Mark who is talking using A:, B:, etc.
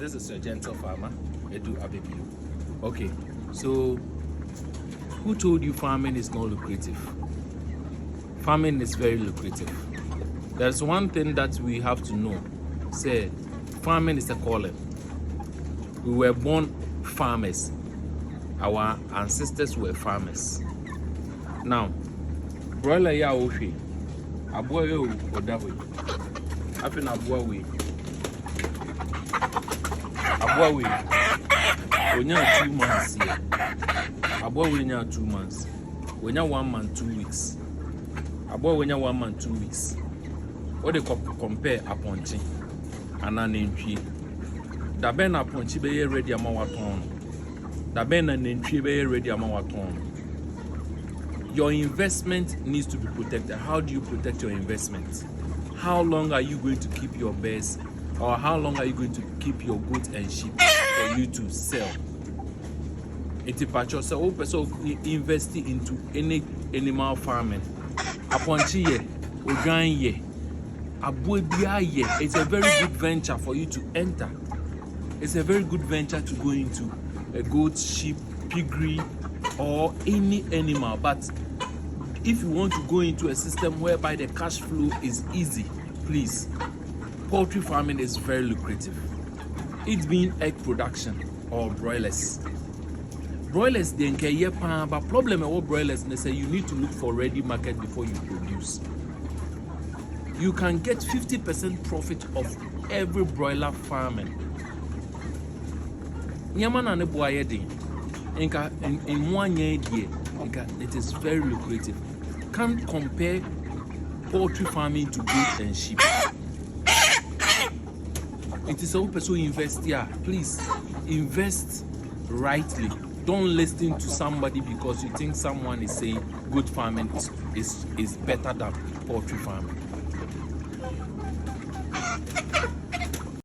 A: this is your gentle farmer, Edu Abebiu. Okay, so who told you farming is not lucrative? Farming is very lucrative. There's one thing that we have to know. Say, farming is a calling. We were born farmers. Our ancestors were farmers. Now, broiler ya oshi, aboa yo odawe. Afin aboa we. Aboa we. Onya 2 months here. Aboa we nya 2 months. Onya 1 month 2 weeks. Aboa we nya 1 month 2 weeks. What they compare aponchi and an entry. Da ben aponchi be ready amawaton. Da ben an entry be ready amawaton. Your investment needs to be protected. How do you protect your investment? How long are you going to keep your birds, or how long are you going to keep your goats and sheep for you to sell? It's a patch so investing into any animal farming. Aponchi ye, ogan ye. It's a very good venture for you to enter. It's a very good venture to go into a goat, sheep, piggery, or any animal. But if you want to go into a system whereby the cash flow is easy, please, poultry farming is very lucrative. It's being egg production or broilers. Broilers, they can hear but problem with broilers, they say you need to look for ready market before you produce. You can get 50% profit of every broiler farming. In 1 year, it is very lucrative. Can't compare poultry farming to goats and sheep. It is a person invest here. Please invest rightly. Don't listen to somebody because you think someone is saying good farming is better than poultry farming.